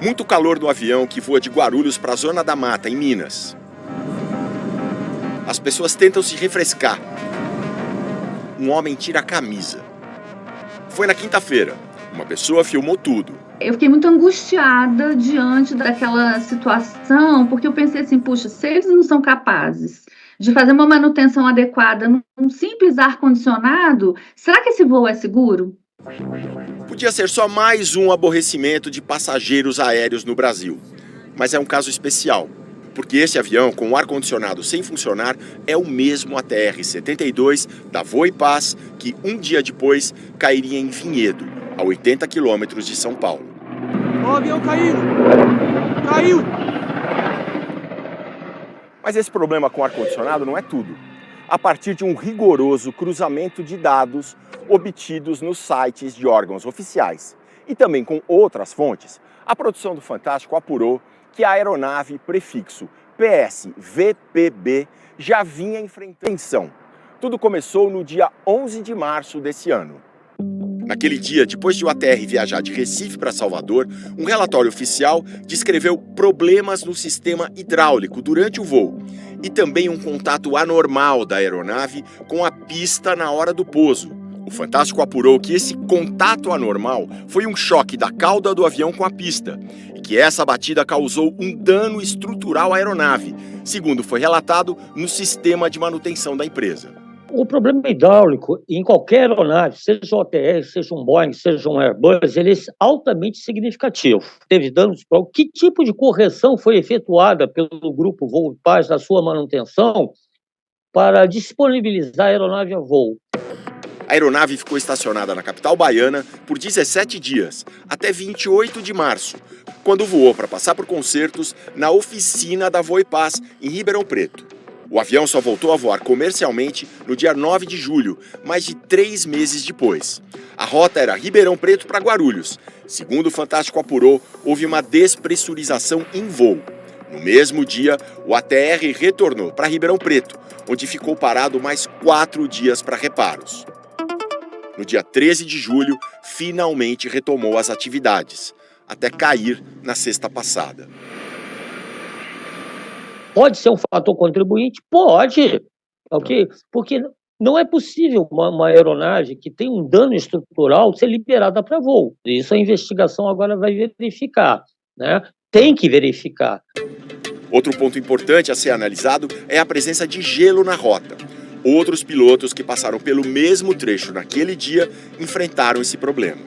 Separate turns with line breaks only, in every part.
Muito calor no avião que voa de Guarulhos para a Zona da Mata, em Minas. As pessoas tentam se refrescar. Um homem tira a camisa. Foi na quinta-feira. Uma pessoa filmou tudo.
Eu fiquei muito angustiada diante daquela situação, porque eu pensei assim, puxa, se eles não são capazes de fazer uma manutenção adequada num simples ar-condicionado, será que esse voo é seguro?
Podia ser só mais um aborrecimento de passageiros aéreos no Brasil. Mas é um caso especial, porque esse avião com o ar-condicionado sem funcionar é o mesmo ATR-72 da Voipaz, que um dia depois cairia em Vinhedo, a 80 quilômetros de São Paulo.
O avião caiu! Caiu!
Mas esse problema com ar-condicionado não é tudo. A partir de um rigoroso cruzamento de dados obtidos nos sites de órgãos oficiais e também com outras fontes, a produção do Fantástico apurou que a aeronave prefixo PSVPB já vinha enfrentando tensão. Tudo começou no dia 11 de março desse ano. Naquele dia, depois de o ATR viajar de Recife para Salvador, um relatório oficial descreveu problemas no sistema hidráulico durante o voo e também um contato anormal da aeronave com a pista na hora do pouso. O Fantástico apurou que esse contato anormal foi um choque da cauda do avião com a pista e que essa batida causou um dano estrutural à aeronave, segundo foi relatado no sistema de manutenção da empresa.
O problema hidráulico em qualquer aeronave, seja um ATR, seja um Boeing, seja um Airbus, ele é altamente significativo. Teve danos. Que tipo de correção foi efetuada pelo grupo Voipaz na sua manutenção para disponibilizar a aeronave a voo?
A aeronave ficou estacionada na capital baiana por 17 dias, até 28 de março, quando voou para passar por concertos na oficina da Voipaz, em Ribeirão Preto. O avião só voltou a voar comercialmente no dia 9 de julho, mais de 3 meses depois. A rota era Ribeirão Preto para Guarulhos. Segundo o Fantástico apurou, houve uma despressurização em voo. No mesmo dia, o ATR retornou para Ribeirão Preto, onde ficou parado mais 4 dias para reparos. No dia 13 de julho, finalmente retomou as atividades, até cair na sexta passada.
Pode ser um fator contribuinte? Pode. Okay? Porque não é possível uma aeronave que tem um dano estrutural ser liberada para voo. Isso a investigação agora vai verificar, né? Tem que verificar.
Outro ponto importante a ser analisado é a presença de gelo na rota. Outros pilotos que passaram pelo mesmo trecho naquele dia enfrentaram esse problema.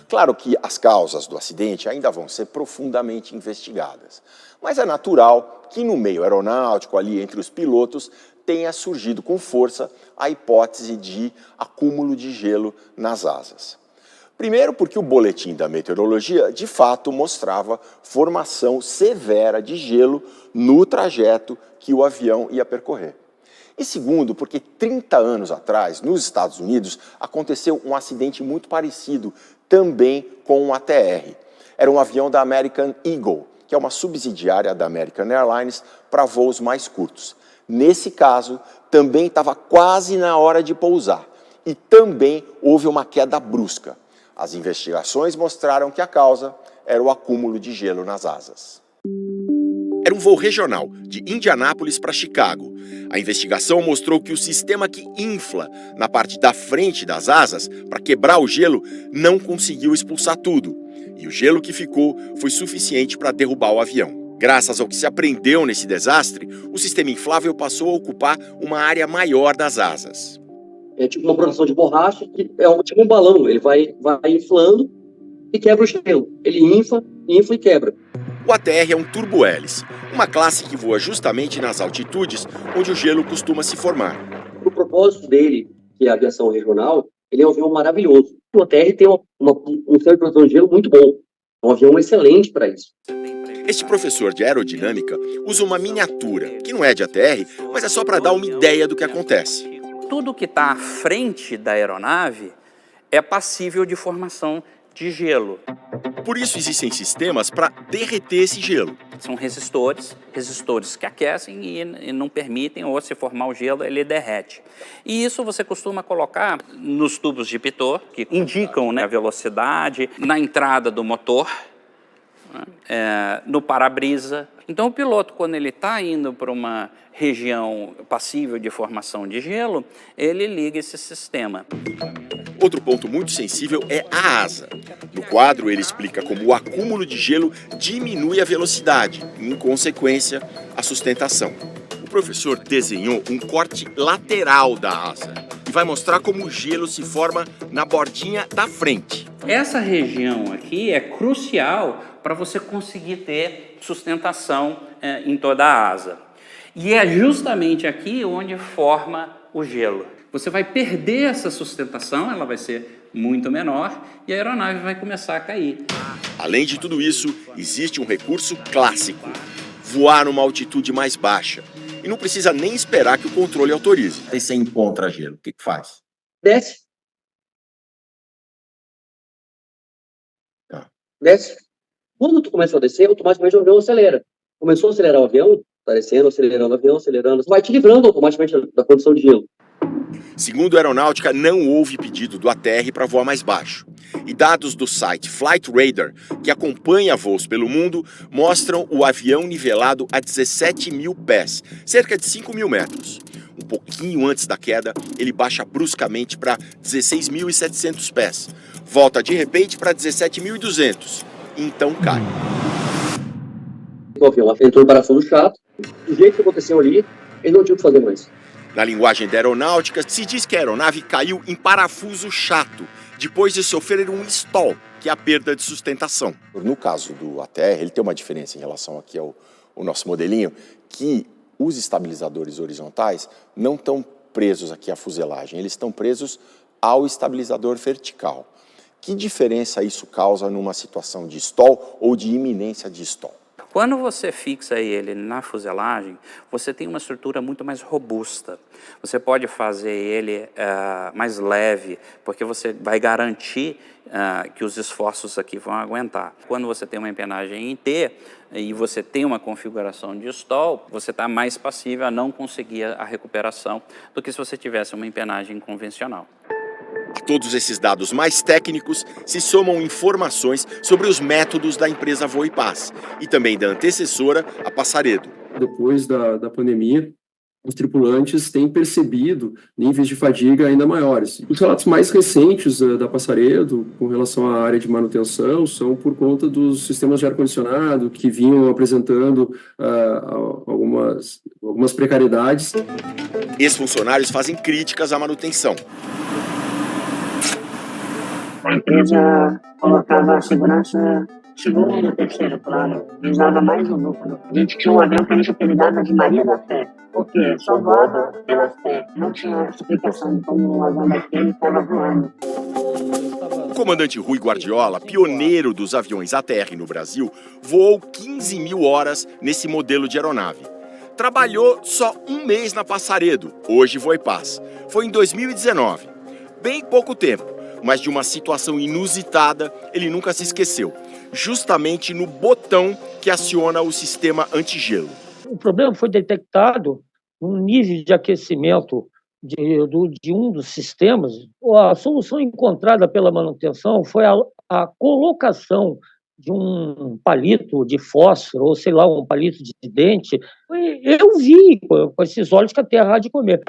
Claro que as causas do acidente ainda vão ser profundamente investigadas, mas é natural que no meio aeronáutico, ali entre os pilotos, tenha surgido com força a hipótese de acúmulo de gelo nas asas. Primeiro porque o boletim da meteorologia de fato mostrava formação severa de gelo no trajeto que o avião ia percorrer. E segundo, porque 30 anos atrás, nos Estados Unidos, aconteceu um acidente muito parecido, também com um ATR. Era um avião da American Eagle, que é uma subsidiária da American Airlines para voos mais curtos. Nesse caso, também estava quase na hora de pousar e também houve uma queda brusca. As investigações mostraram que a causa era o acúmulo de gelo nas asas. Era um voo regional, de Indianápolis para Chicago. A investigação mostrou que o sistema que infla na parte da frente das asas para quebrar o gelo não conseguiu expulsar tudo. E o gelo que ficou foi suficiente para derrubar o avião. Graças ao que se aprendeu nesse desastre, o sistema inflável passou a ocupar uma área maior das asas.
É tipo uma produção de borracha, que é tipo um balão, ele vai inflando e quebra o gelo. Ele infla e quebra.
O ATR é um turbohélice, uma classe que voa justamente nas altitudes onde o gelo costuma se formar.
O propósito dele, que é a aviação regional, ele é um avião maravilhoso. O ATR tem um sistema de produção de gelo muito bom. É um avião excelente para isso.
Este professor de aerodinâmica usa uma miniatura, que não é de ATR, mas é só para dar uma ideia do que acontece.
Tudo que está à frente da aeronave é passível de formação de gelo.
Por isso existem sistemas para derreter esse gelo.
São resistores que aquecem e não permitem, ou se formar o gelo, ele derrete. E isso você costuma colocar nos tubos de pitot, que indicam, né, a velocidade, na entrada do motor, né? No para-brisa. Então, o piloto, quando ele está indo para uma região passível de formação de gelo, ele liga esse sistema.
Outro ponto muito sensível é a asa. No quadro, ele explica como o acúmulo de gelo diminui a velocidade e, em consequência, a sustentação. O professor desenhou um corte lateral da asa e vai mostrar como o gelo se forma na bordinha da frente.
Essa região aqui é crucial para você conseguir ter sustentação em toda a asa. E é justamente aqui onde forma o gelo. Você vai perder essa sustentação, ela vai ser muito menor e a aeronave vai começar a cair.
Além de tudo isso, existe um recurso clássico: voar numa altitude mais baixa. E não precisa nem esperar que o controle autorize. Aí você encontra gelo, o que faz?
Desce.
Tá.
Desce. Quando tu começa a descer, automaticamente o avião acelera. Começou a acelerar o avião, tá descendo, acelerando o avião, acelerando. Vai te livrando automaticamente da condição de gelo.
Segundo a aeronáutica, não houve pedido do ATR para voar mais baixo. E dados do site Flight Radar, que acompanha voos pelo mundo, mostram o avião nivelado a 17 mil pés, cerca de 5 mil metros. Um pouquinho antes da queda, ele baixa bruscamente para 16.700 pés. Volta de repente para 17.200 e então cai.
O avião entrou no parafuso chato. Do jeito que aconteceu ali, ele não tinha o que fazer mais.
Na linguagem da aeronáutica, se diz que a aeronave caiu em parafuso chato, depois de sofrer um stall, que é a perda de sustentação. No caso do ATR, ele tem uma diferença em relação aqui ao nosso modelinho, que os estabilizadores horizontais não estão presos aqui à fuselagem, eles estão presos ao estabilizador vertical. Que diferença isso causa numa situação de stall ou de iminência de stall?
Quando você fixa ele na fuselagem, você tem uma estrutura muito mais robusta. Você pode fazer ele mais leve, porque você vai garantir que os esforços aqui vão aguentar. Quando você tem uma empenagem em T e você tem uma configuração de stall, você está mais passível a não conseguir a recuperação do que se você tivesse uma empenagem convencional.
A todos esses dados mais técnicos se somam informações sobre os métodos da empresa Voipaz e também da antecessora, a Passaredo.
Depois da pandemia, os tripulantes têm percebido níveis de fadiga ainda maiores. Os relatos mais recentes da Passaredo, com relação à área de manutenção, são por conta dos sistemas de ar-condicionado, que vinham apresentando algumas precariedades.
Ex-funcionários fazem críticas à manutenção.
A empresa colocava a segurança segundo e terceiro plano, visava mais o lucro. A gente tinha um avião que a gente apelidava de Maria da Fé, porque só voava pela fé, não tinha explicação de como o avião daquele estava voando.
O comandante Rui Guardiola, pioneiro dos aviões ATR no Brasil, voou 15 mil horas nesse modelo de aeronave. Trabalhou só um mês na Passaredo, hoje Voipaz. Foi em 2019. Bem pouco tempo. Mas de uma situação inusitada, ele nunca se esqueceu, justamente no botão que aciona o sistema antigelo.
O problema foi detectado no nível de aquecimento de um dos sistemas. A solução encontrada pela manutenção foi a colocação de um palito de fósforo, ou sei lá, um palito de dente. Eu vi com esses olhos que a terra há de comer.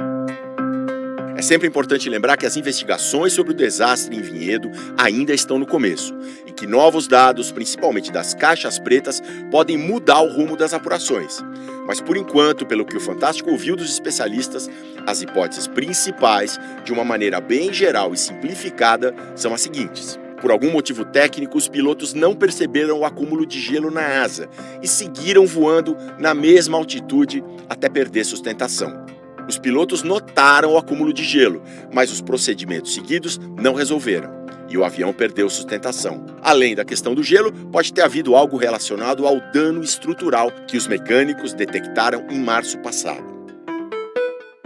É sempre importante lembrar que as investigações sobre o desastre em Vinhedo ainda estão no começo e que novos dados, principalmente das caixas pretas, podem mudar o rumo das apurações. Mas, por enquanto, pelo que o Fantástico ouviu dos especialistas, as hipóteses principais, de uma maneira bem geral e simplificada, são as seguintes. Por algum motivo técnico, os pilotos não perceberam o acúmulo de gelo na asa e seguiram voando na mesma altitude até perder sustentação. Os pilotos notaram o acúmulo de gelo, mas os procedimentos seguidos não resolveram e o avião perdeu sustentação. Além da questão do gelo, pode ter havido algo relacionado ao dano estrutural que os mecânicos detectaram em março passado.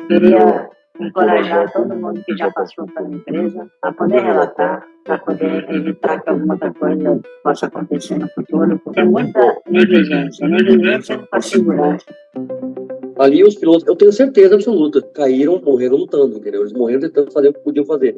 Queria encorajar todo mundo que já passou pela empresa a poder relatar, para poder evitar que alguma outra coisa possa acontecer no futuro, porque é muita negligência com a segurança.
Ali os pilotos, eu tenho certeza absoluta, caíram, morreram lutando, entendeu? Eles morreram tentando fazer o que podiam fazer.